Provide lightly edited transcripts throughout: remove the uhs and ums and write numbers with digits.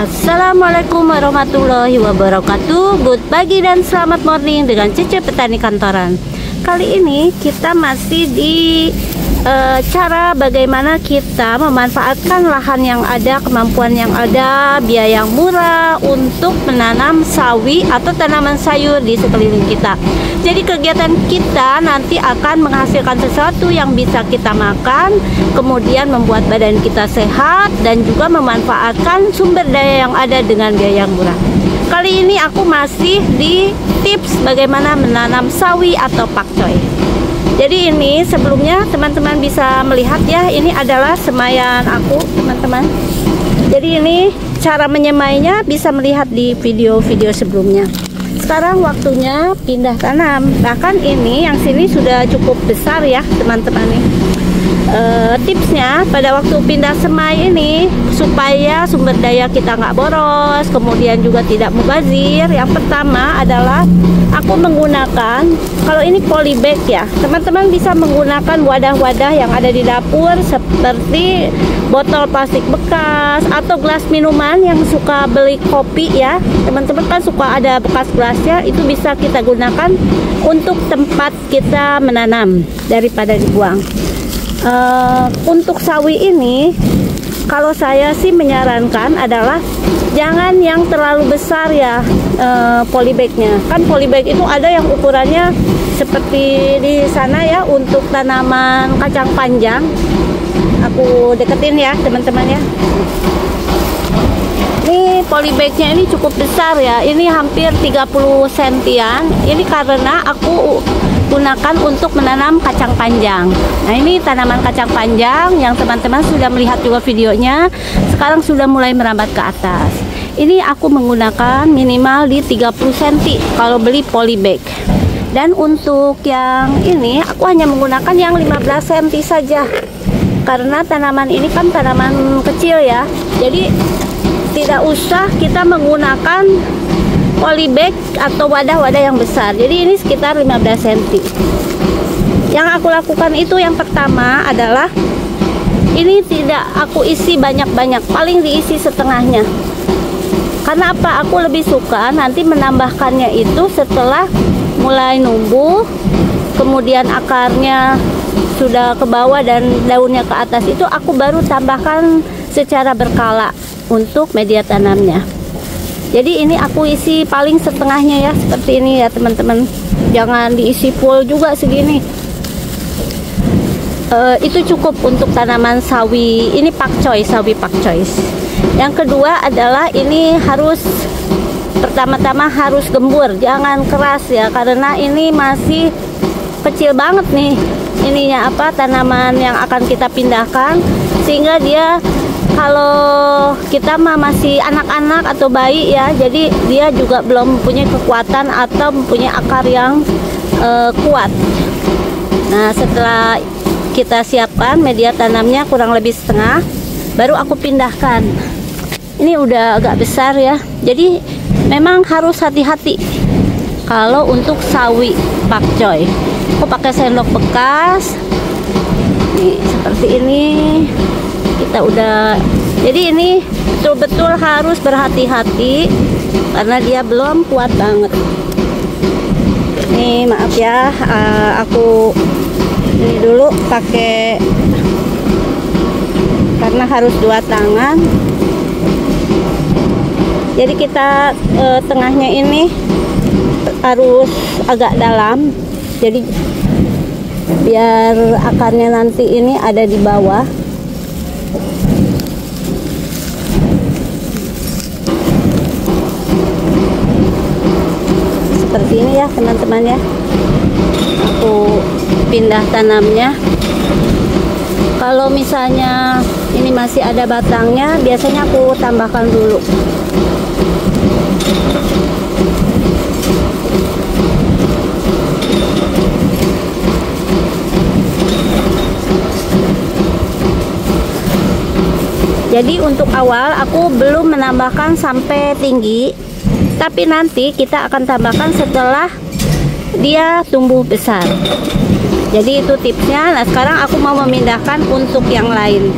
Assalamualaikum warahmatullahi wabarakatuh. Good pagi dan selamat morning dengan Cece Petani Kantoran. Kali ini kita masih di cara bagaimana kita memanfaatkan lahan yang ada, kemampuan yang ada, biaya yang murah untuk menanam sawi atau tanaman sayur di sekeliling kita. Jadi kegiatan kita nanti akan menghasilkan sesuatu yang bisa kita makan, kemudian membuat badan kita sehat dan juga memanfaatkan sumber daya yang ada dengan biaya yang murah. Kali ini aku masih di tips bagaimana menanam sawi atau pakcoy. Jadi ini sebelumnya teman-teman bisa melihat ya, ini adalah semaian aku teman-teman. Jadi ini cara menyemainya bisa melihat di video-video sebelumnya. Sekarang waktunya pindah tanam. Bahkan ini yang sini sudah cukup besar ya teman-teman nih. Tipsnya pada waktu pindah semai ini supaya sumber daya kita nggak boros, kemudian juga tidak mubazir. Yang pertama adalah aku menggunakan, kalau ini polybag ya, teman-teman bisa menggunakan wadah-wadah yang ada di dapur seperti botol plastik bekas atau gelas minuman yang suka beli kopi ya, teman-teman kan suka ada bekas gelasnya, itu bisa kita gunakan untuk tempat kita menanam daripada dibuang. Untuk sawi ini kalau saya sih menyarankan adalah jangan yang terlalu besar ya, polybagnya. Kan polybag itu ada yang ukurannya seperti di sana ya, untuk tanaman kacang panjang. Aku deketin ya teman-teman ya. Ini polybagnya ini cukup besar ya, ini hampir 30 sentian. Ini karena aku gunakan untuk menanam kacang panjang. Nah ini tanaman kacang panjang yang teman-teman sudah melihat juga videonya, sekarang sudah mulai merambat ke atas. Ini aku menggunakan minimal di 30 cm kalau beli polybag. Dan untuk yang ini aku hanya menggunakan yang 15 cm saja, karena tanaman ini kan tanaman kecil ya, jadi tidak usah kita menggunakan polybag atau wadah-wadah yang besar. Jadi ini sekitar 15 cm. Yang aku lakukan itu yang pertama adalah ini tidak aku isi banyak-banyak, paling diisi setengahnya. Karena apa? Aku lebih suka nanti menambahkannya itu setelah mulai numbuh, kemudian akarnya sudah ke bawah dan daunnya ke atas, itu aku baru tambahkan secara berkala untuk media tanamnya. Jadi ini aku isi paling setengahnya ya, seperti ini ya teman-teman. Jangan diisi full juga segini. Itu cukup untuk tanaman sawi. Ini pakcoy, sawi pakcoy. Yang kedua adalah ini harus, pertama-tama harus gembur, jangan keras ya, karena ini masih kecil banget nih. Ininya apa, tanaman yang akan kita pindahkan, sehingga dia kalau kita mah masih anak-anak atau bayi ya, jadi dia juga belum mempunyai kekuatan atau mempunyai akar yang kuat. Nah setelah kita siapkan media tanamnya kurang lebih setengah, baru aku pindahkan. Ini udah agak besar ya, jadi memang harus hati-hati kalau untuk sawi pakcoy. Aku pakai sendok bekas nih, seperti ini. Kita udah, jadi ini betul-betul harus berhati-hati karena dia belum kuat banget. Nih maaf ya, aku ini dulu pakai, karena harus 2 tangan. Jadi kita tengahnya ini harus agak dalam, jadi biar akarnya nanti ini ada di bawah. Seperti ini ya teman-teman ya. Aku pindah tanamnya. Kalau misalnya ini masih ada batangnya, biasanya aku tambahkan dulu. Jadi untuk awal aku belum menambahkan sampai tinggi, tapi nanti kita akan tambahkan setelah dia tumbuh besar. Jadi itu tipsnya. Nah sekarang aku mau memindahkan untuk yang lain.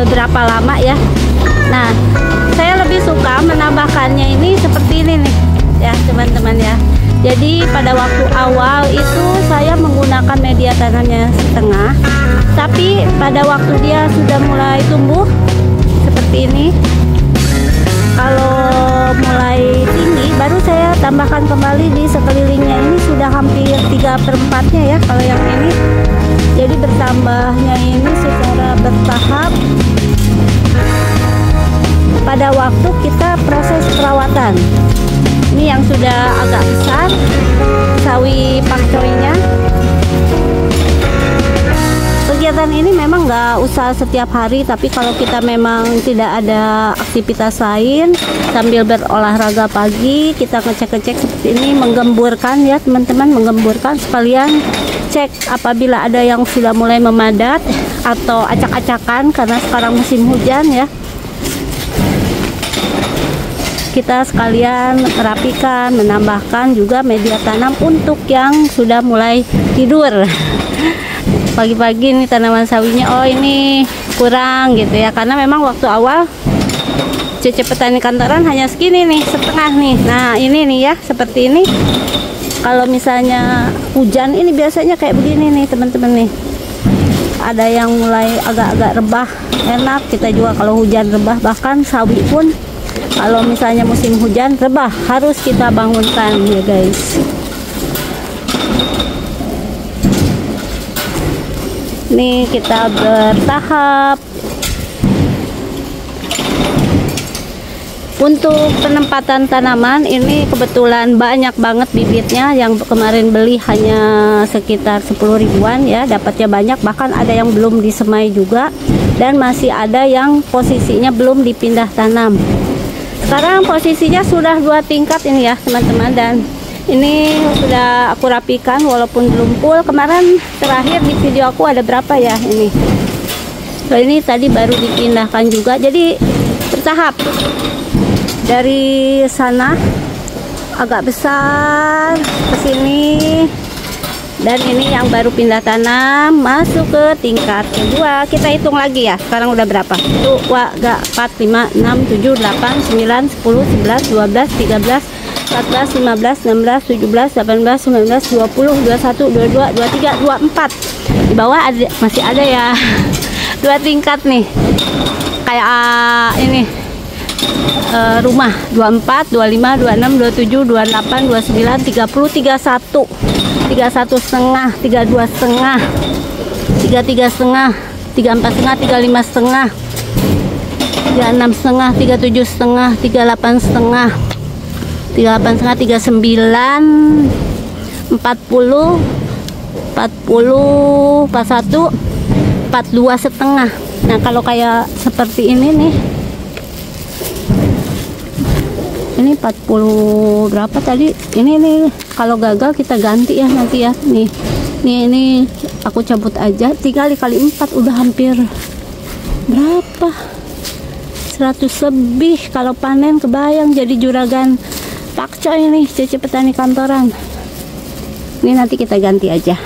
beberapa lama ya. Nah, saya lebih suka menambahkannya ini seperti ini nih ya teman-teman ya. Jadi pada waktu awal itu saya menggunakan media tanamnya setengah, tapi pada waktu dia sudah mulai tumbuh seperti ini, kalau mulai tinggi baru saya tambahkan kembali di sekelilingnya. Ini sudah hampir 3/4-nya ya kalau yang ini. Jadi bertambahnya ini secara bertahap pada waktu kita proses perawatan. Ini yang sudah agak besar, sawi pakcoynya. Kegiatan ini memang nggak usah setiap hari, tapi kalau kita memang tidak ada aktivitas lain sambil berolahraga pagi, kita ngecek-ngecek seperti ini, menggemburkan ya teman-teman, menggemburkan sekalian cek apabila ada yang sudah mulai memadat atau acak-acakan karena sekarang musim hujan ya. Kita sekalian merapikan, menambahkan juga media tanam untuk yang sudah mulai tidur. Pagi-pagi nih tanaman sawinya, oh ini kurang gitu ya, karena memang waktu awal Cece Petani Kantoran hanya segini nih, setengah nih. Nah ini nih ya, seperti ini. Kalau misalnya hujan ini biasanya kayak begini nih teman-teman nih. Ada yang mulai agak-agak rebah, enak kita juga kalau hujan rebah. Bahkan sawi pun kalau misalnya musim hujan rebah harus kita bangunkan ya guys. Ini kita bertahap. Untuk penempatan tanaman ini kebetulan banyak banget bibitnya. Yang kemarin beli hanya sekitar 10 ribuan ya, dapatnya banyak, bahkan ada yang belum disemai juga, dan masih ada yang posisinya belum dipindah tanam. Sekarang posisinya sudah 2 tingkat ini ya teman-teman, dan ini sudah aku rapikan walaupun belum full. Kemarin terakhir di video aku ada berapa ya ini. So, ini tadi baru dipindahkan juga, jadi bertahap. Dari sana agak besar ke sini, dan ini yang baru pindah tanam masuk ke tingkat kedua. Kita hitung lagi ya, sekarang udah berapa? 1, 2, 4, 5, 6, 7, 8, 9, 10, 11, 12, 13, 14, 15, 16, 17, 18, 19, 20, 21, 22, 23, 24. Di bawah ada, masih ada ya 2 tingkat nih, kayak ini rumah 24, 25, 26, 27, 28, 29, 30, 31, 31 setengah, 32 setengah, 33 setengah, 34 setengah, 35 setengah, 36 setengah, 37 setengah, 38 setengah, 38 setengah, 39, 40, 40, 41, 42 setengah. Nah kalau kayak seperti ini nih, ini 40 berapa tadi, ini nih kalau gagal kita ganti ya nanti ya. Nih ini aku cabut aja, 3 kali 4 udah hampir berapa, 100 lebih. Kalau panen kebayang jadi juragan pakcoy ini Cece Petani Kantoran. Ini nanti kita ganti aja.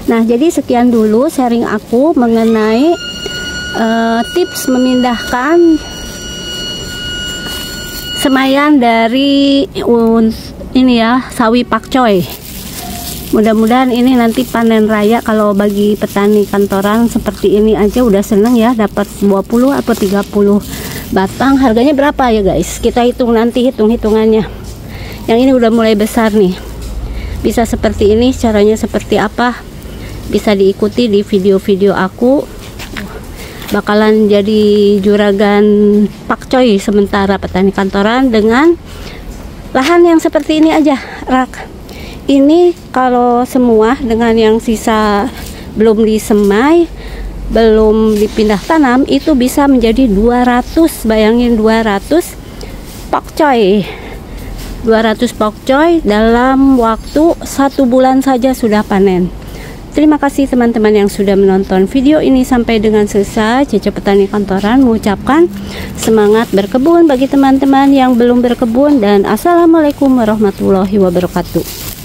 Nah jadi sekian dulu sharing aku mengenai tips memindahkan semaian dari ini ya, sawi pakcoy. Mudah-mudahan ini nanti panen raya kalau bagi petani kantoran seperti ini aja udah seneng ya, dapat 20 atau 30 batang. Harganya berapa ya guys? Kita hitung nanti, hitung-hitungannya. Yang ini udah mulai besar nih. Bisa seperti ini, caranya seperti apa? Bisa diikuti di video-video aku. Bakalan jadi juragan pakcoy sementara petani kantoran dengan lahan yang seperti ini aja rak. Ini kalau semua dengan yang sisa belum disemai, belum dipindah tanam, itu bisa menjadi 200. Bayangin 200 pakcoy, 200 pakcoy dalam waktu 1 bulan saja sudah panen. Terima kasih teman-teman yang sudah menonton video ini sampai dengan selesai. Cece Petani Kantoran mengucapkan semangat berkebun bagi teman-teman yang belum berkebun, dan assalamualaikum warahmatullahi wabarakatuh.